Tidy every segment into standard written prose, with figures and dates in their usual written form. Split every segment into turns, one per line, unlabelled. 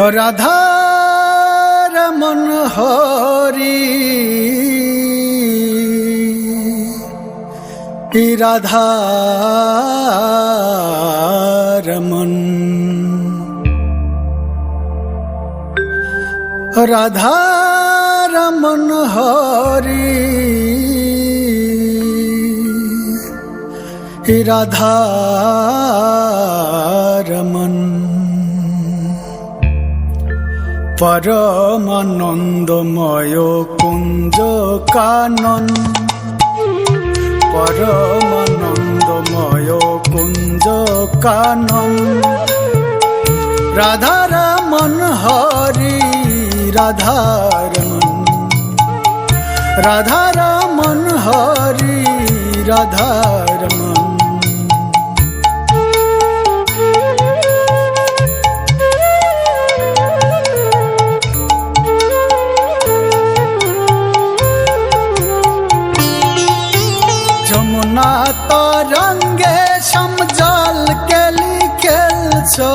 রাধা রমন হরি রাধা রমন রাধা রমন হরি রাধা রমন পরমানন্দময় কুঞ্জ কানন পরমানন্দময় কুঞ্জ কানন রাধা রমন হরি রাধা রমন রাধা রমন হরি রাধা রমন যমুনা তরঙ্গে সমজল কেলি খেলছো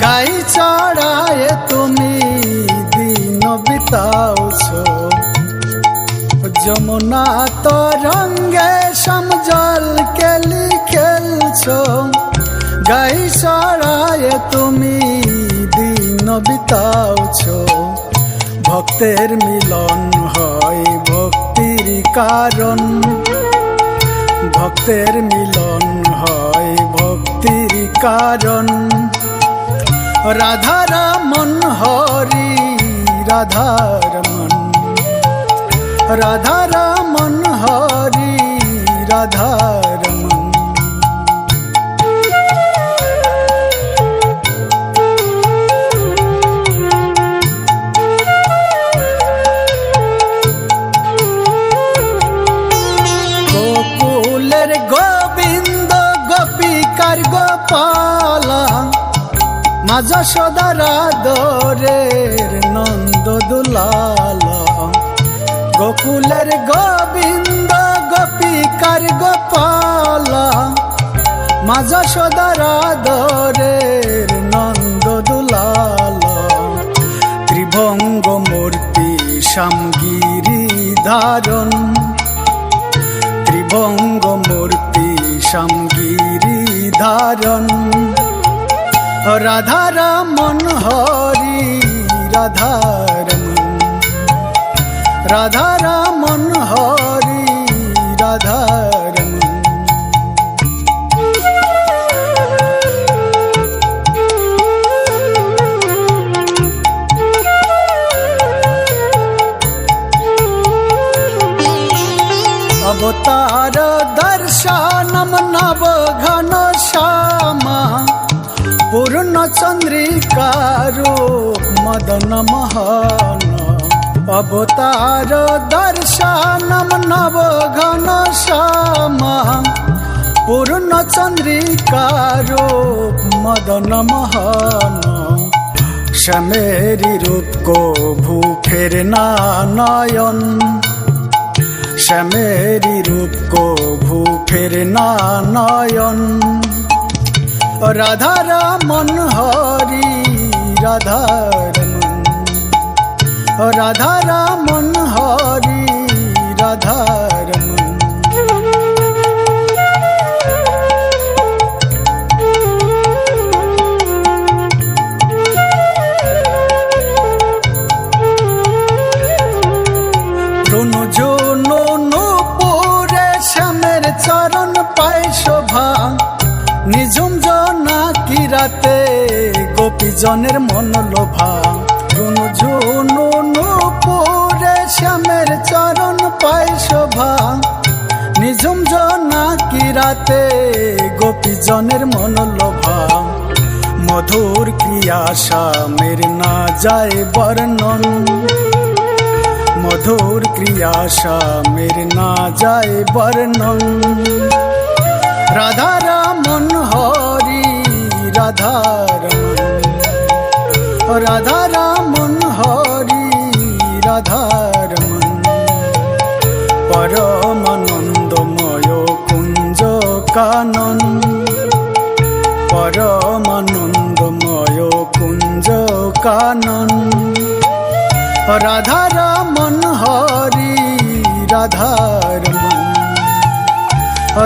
গাই চড়ায় তুমি দিন বিতাওছো যমুনা তরঙ্গে সমজল কেলি খেলছো গাই চড়ায় তুমি দিন বিতাওছো ভক্তের মিলন হয় ভক্তির কারণ ভক্তের মিলন হয় ভক্তির কারণ রাধা রমন হরি রাধা রমন রাধা রমন হরি রাধা রমন গোকুলের গোবিন্দ গোপিকার গোপালা মা যশোদার আদরের নন্দ দুলালা গোকুলের গোবিন্দ গোপিকার গোপালা মা যশোদার আদরের নন্দ দুলালা ত্রিভঙ্গ মূর্তি শ্যামগিরি ধারণ ত্রিভঙ্গ মূর্তি শ্যামগিরি ধারণ রাধা রমন হরি রাধা রমন রাধা রমন হরি রাধা রমন অবতার দর্শনম নব ঘন শ্যামা পূর্ণ চন্দ্রিকা রূপ মদন মোহন অবতার দর্শনম নব ঘন শ্যামা পূর্ণ চন্দ্রিকা রূপ মদন মোহন শ্যামেরি রূপ কো ভূখের না নয়ন শ্যামেরি রূপ কো ভূখের না নয়ন রাধা রমন হরি রাধা রমন রাধা রমন হরি রাধা রমন রুনু ঝুনু নূপুরে শ্যামের চরণ পায় শোভা নিঝুম জোনাকি রাতে গোপীজনের মন লোভা রুনু ঝুনু নূপুরে শ্যামের চরণ পায় শোভা নিঝুম জোনাকি রাতে গোপীজনের মন লোভা মধুর ক্রিয়া শ্যামের না যায় বর্ণন মধুর ক্রিয়া শ্যামের না যায় বর্ণন রাধা রমন হরি রাধা রমন রাধা রমন হরি রাধা রমন পরমানন্দময় কুঞ্জ কানন পরমানন্দময় কুঞ্জ কানন। রাধারমন হরি রাধারমন,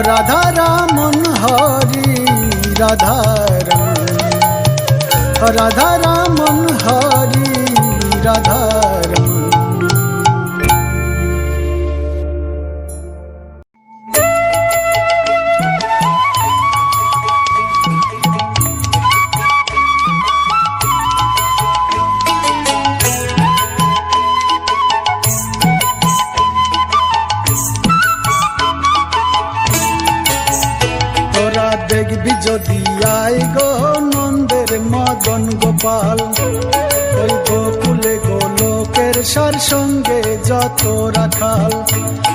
রাধারমন হরি রাধারমন, রাধারমন হরি রাধারমন। দেখবি যদি আয় গো নন্দের মদন গোপাল, ওই গোকুলে গোলকের সার সঙ্গে যত রাখাল।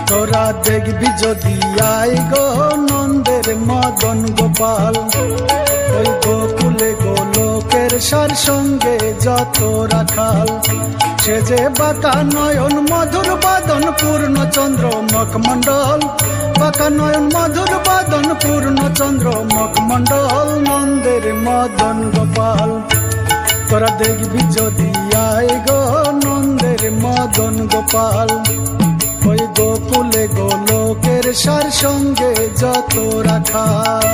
তোরা দেখবি যদি আয় গো নন্দের মদন গোপাল, ওই গোকুলে গোলকের সার সঙ্গে যত রাখাল। সে যে বাঁকা নয়ন মধুর বাদন পূর্ণচন্দ্র মুখমণ্ডল, বাঁকা নয়ন মধুর বাদন পূর্ণচন্দ্র মুখমণ্ডল নন্দের মদন গোপাল। তোরা দেখবি যদি আয় গো নন্দের মদন গোপাল, ওই গোকুলে গোলকের সার সঙ্গে যত রাখাল।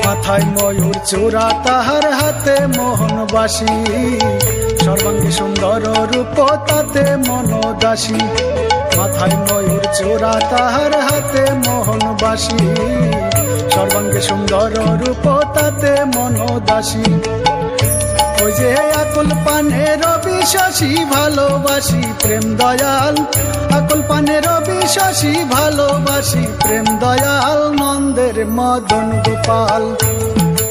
মাথায় ময়ূর চূড়া তাহার হাতে মোহনবাসী, সর্বাঙ্গে সুন্দর রূপ তাতে মনোদাসী। মাথায় ময়ূর চূড়া তাহার হাতে মোহনবাসী, সর্বাঙ্গে সুন্দর রূপ তাতে মনোদাসী। ওই যে আকুল পানের বিশ্বাসী ভালোবাসি প্রেম দয়াল, আকুল পানের বিশ্বাসী ভালোবাসি প্রেম দয়াল নন্দের মদন গোপাল।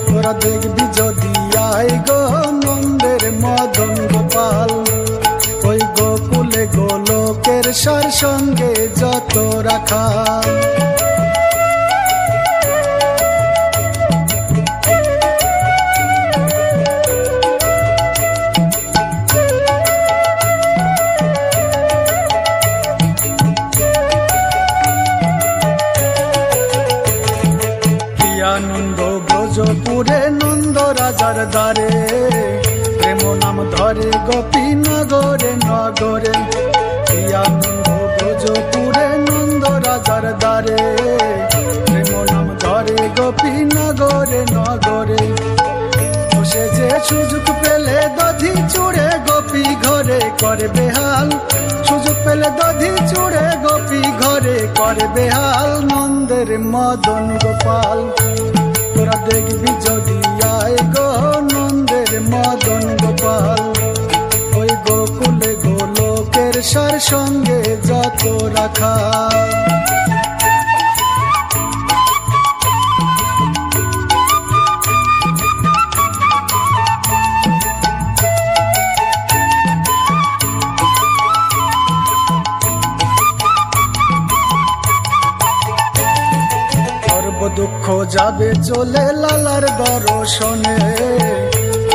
তোরা দেখবি যদি আয় গো নন্দের মদন গোপাল, ওই গোকুলে গোলকের সার সঙ্গে যত রাখাল। আনন্দ ব্রজপুরে নন্দ রাজার দ্বারে, প্রেম নাম ধরে গোপী নগরে নগরে। আনন্দ ব্রজপুরে নন্দ রাজার দ্বারে, প্রেম নাম ধরে গোপী নগরে নগরে। সে যে সুযোগ পেলে দধি চুড়ে গোপী ঘরে করে বেহাল, সুযোগ পেলে দধি চুড়ে গোপী ঘরে করে বেহাল নন্দের মদন গোপাল। তোরা দেখবি যদি আয় গো নন্দের মদন গোপাল, ওই গোকুলে গোলকের সার সঙ্গে যত রাখাল। দুঃখ যাবে চলে লালার দর্শনে,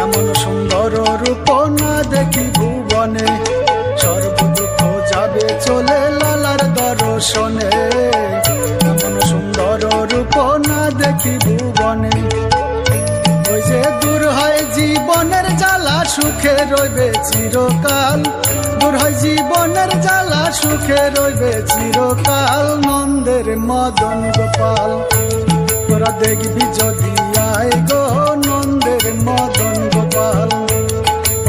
এমন সুন্দর রূপ না দেখি ভুবনে। সর্ব দুঃখ যাবে চলে লালার দর্শনে, এমন সুন্দর রূপ না দেখি ভুবনে। ওই যে দূর হয় জীবনের জ্বালা সুখে রইবে চিরকাল, দূর হয় জীবনের জ্বালা সুখে রইবে চিরকাল নন্দের মদন গোপাল। তোরা দেখবি যদি আয় গো নন্দের মদন গোপাল,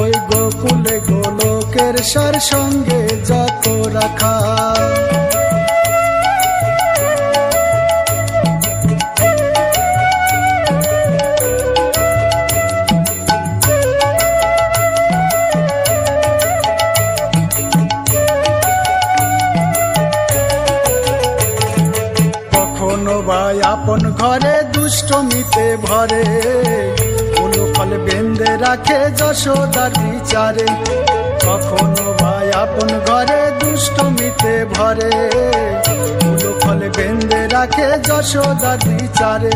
ওই গোকুলে গোলকের সার সঙ্গে যত রাখাল। ভাই আপন ঘরে দুষ্টমিতে ভরে, ফল বেঁধে রাখে যশোদার বিচারে। কখনো ভাই আপন ঘরে দুষ্টমিতে ভরে, ফল বেঁধে রাখে যশোদার বিচারে।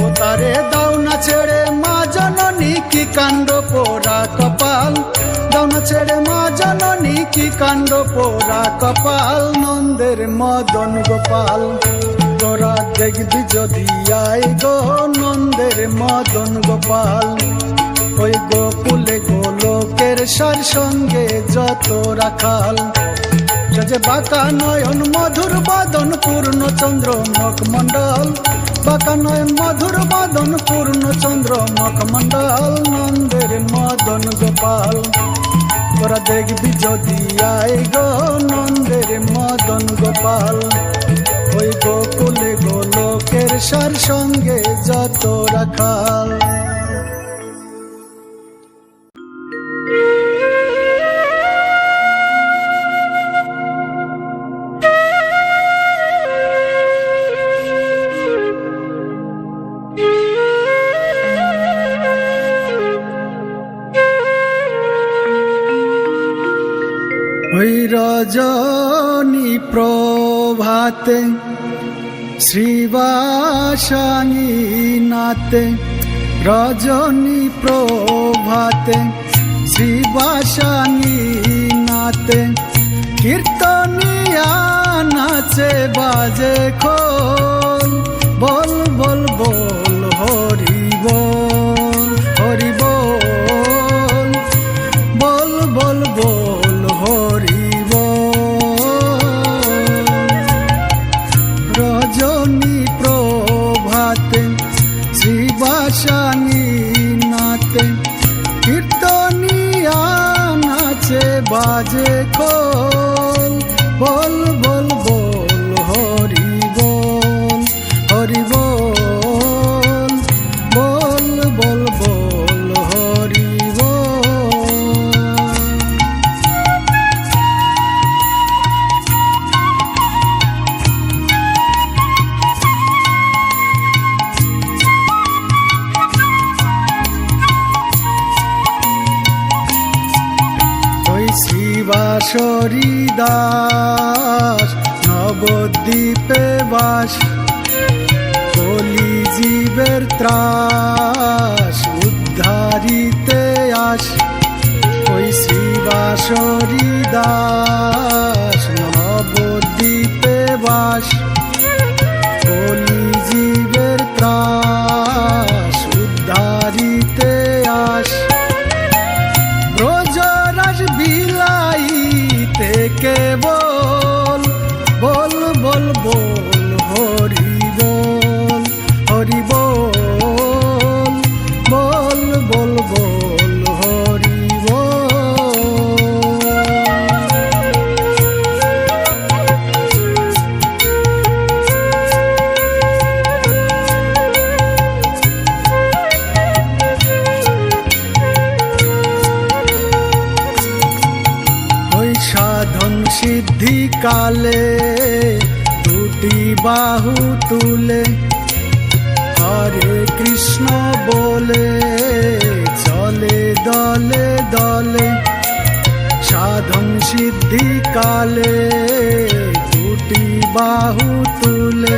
ও তারে দাও না ছেড়ে মা জননী কি কাণ্ড পোড়া কপাল, দাও না ছেড়ে মা জননী কি কাণ্ড পোড়া কপাল, নন্দের মদন গোপাল। তোরা দেখবি যদি আই গো নন্দের মদন গোপাল, ওই গোকুলে গোলকের সার সঙ্গে যত রাখাল। যে বাঁকা নয়ন মধুর বাদন পূর্ণচন্দ্র মুখমণ্ডল, বাঁকা নয়ন মধুর বাদন পূর্ণচন্দ্র মুখমণ্ডল, নন্দের মদন গোপাল। তোরা দেখবি যদি আই গো নন্দের মদন গোপাল, ওই গোকুলে গোলকের সার সঙ্গে যত রাখাল। ওই রজনী প্রভাতে শ্রীবাসানী নাতে, রজনী প্রভাতে শ্রীবাসানী নাতে, কীর্তনিয়া নাচে বাজে খোল, বল বল বল হরি বল, হরি বল, বল বল বল হরি বল। রজনী প্রভাতে শ্রীবাসানী নাতে, কীর্তনিয়া নাচে বাজে খোল, বল বল বল হরি বল, হরি বল, বল বল বল হরি বল। ওই শ্রীবাসরী দাস নবদ্বীপে বাস, কলি জীবের ত্রাস উদ্ধারিতে আস। ওই শ্রীবাসরী দাস নবদ্বীপে বাস, কলি জীবের ত্রাস উদ্ধারিতে আস। ব্রজরাজ বিলাইতে কেবল, বল বল বল হরি বল, হরি বল, বল বল বল হরি বল। ওই সাধন সিদ্ধি কালে দুটি বাহু তুলে, হরে কৃষ্ণ বলে চলে দলে দলে। সাধন সিদ্ধি কালে দুটি বাহু তুলে,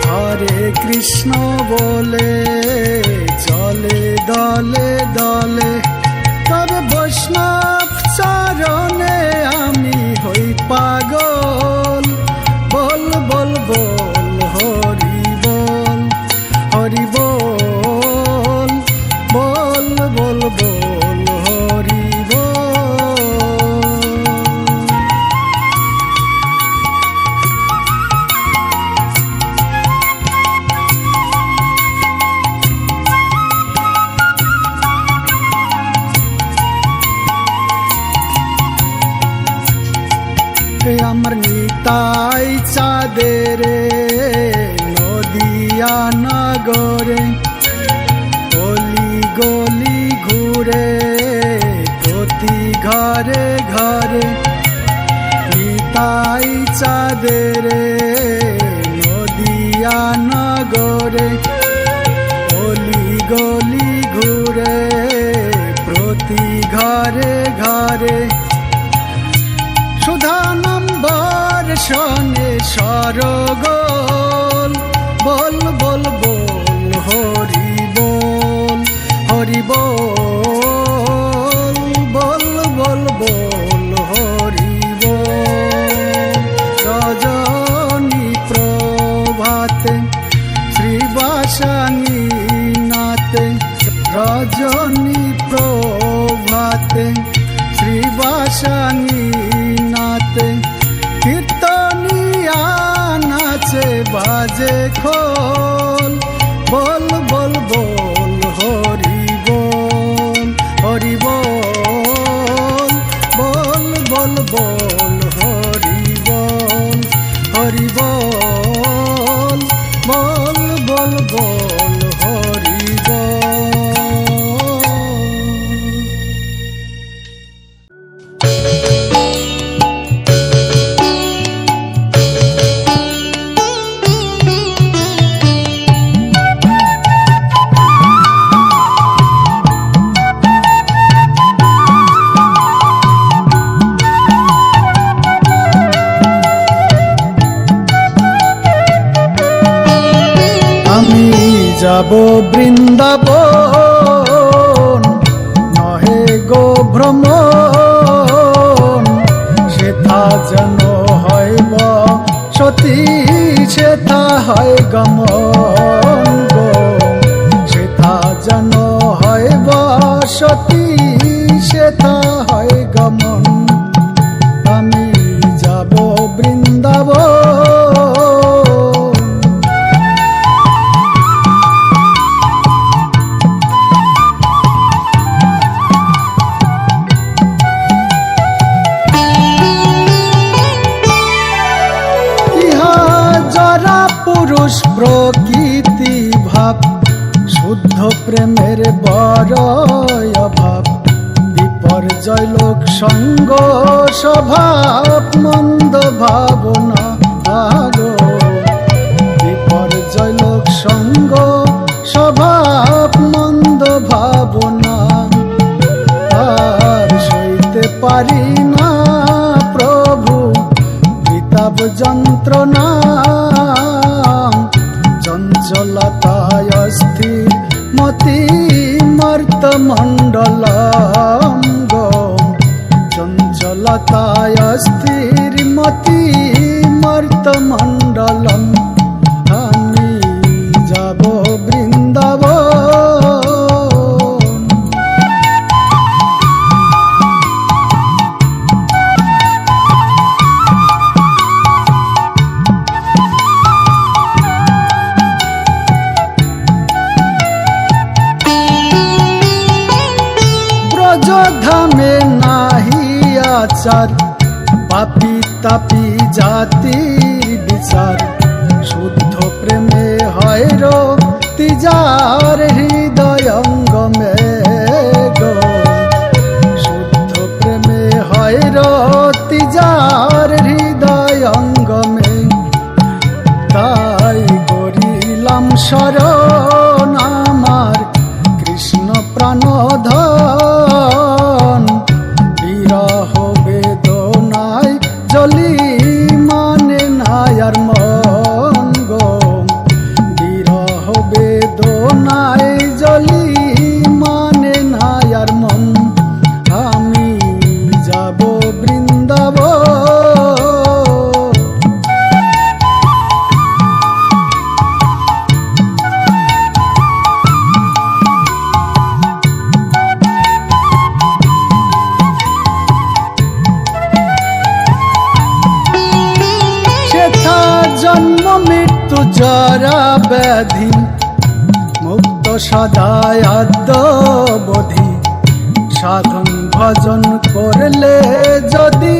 হরে কৃষ্ণ বলে চলে দলে দলে। তবে বৈষ্ণব চরণে আমি হই পাগল, বল বল বল হরি বল, হরি বল, বল বল বল হরি বল। আমার নিতাই চাঁদের নদিয়া নগরে, গলি গলি ঘুরে প্রতি ঘরে ঘরে। নিতাই চাঁদের নদিয়া নগরে, গলি গলি ঘুরে প্রতি ঘরে ঘরে। সুধানম্বর শনে সরগোল, বল বল বল হরি বল, হরি বল বল বল বল হরি বল। রজনী প্রভাতে শ্রীবাসাঙ্গী নাতে, রজনী প্রভাতে শ্রীবাসাঙ্গী নাতে, কীর্তনিয়া নাচে বাজে খোল। বল বল বল হরি বল, হরি বল বল বল বল হরি বল, হরি বল বল বল বল হরি বল। আমি যাব বৃন্দাবন, নহে গো ভ্রমণ, সেথা যেন হয় সতী, সেথা হয় গমন গো, সেথা যেন হয় সতী, সেথা হয় গমন। আমি যাব বৃন্দাবন। পুরুষ প্রকৃতি ভাব, শুদ্ধ প্রেমের বড়ই অভাব, বিপর্যয় লোক সঙ্গ স্বভাব, মন্দ ভাবনা ভাগো, বিপর্যয় লোক সঙ্গ স্বভাব, মন্দ ভাবনা, আর সইতে পারি না প্রভু বিতাপ যন্ত্রণা, চঞ্চলতায় অস্থির মতি মর্তমণ্ডলম গো, চঞ্চলতায় অস্থির মতি মর্তমণ্ডলম। আমি যাব বৃন্দাবন। ব্রজধামে নাহি আচার, পাপী তাপী জাতির বিচার, শুদ্ধ প্রেমে হয় রতি যার হৃদয়ঙ্গমে গো, শুদ্ধ প্রেমে হয় রতি যার হৃদয়ঙ্গমে। তাই করিলাম শরণ আমার কৃষ্ণ প্রাণধন, বিরহ বেদনায় জলি মানে নাই আর মন গো, বিরহ বেদনায় জলি মানে নাই আর মন। আমি যাব বৃন্দাবন। জন্ম মৃত্যু জরা ব্যাধি, মুক্ত সদায় আদ্যবধি, সাধন ভজন করলে যদি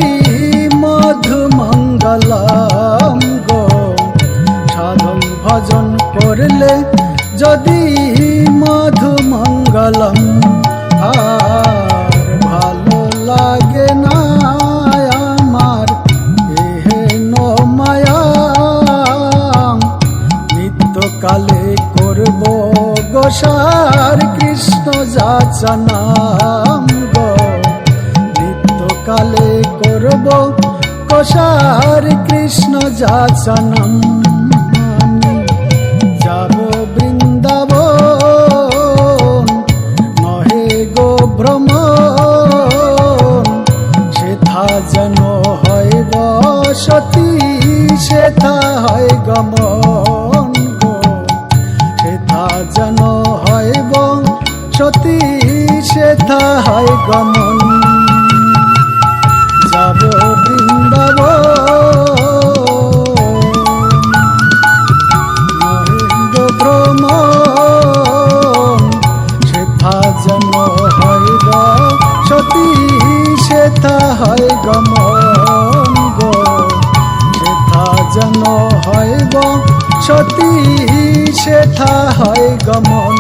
মধু মঙ্গলম গো, সাধন ভজন করলে যদি মধু মঙ্গলম। আর ভালো লাগে না আমার এহেন মায়া, নিত্যকালে করব গোসার কৃষ্ণ যাচনাম গো, নিত্যকালে করব গোসার কৃষ্ণ যাচনাম। আমি যাব বৃন্দাবন, সতী সেথা হয় গমন গো, সেথা যেন হইব সতী সেথা হয় গমন। যাব বৃন্দাবন মহেন্দ্র ভ্রমণ, সেথা যেন হইব সতী সেথা হয় গমন গো, সেথা যেন হইব সতী সেথা হয় গমন।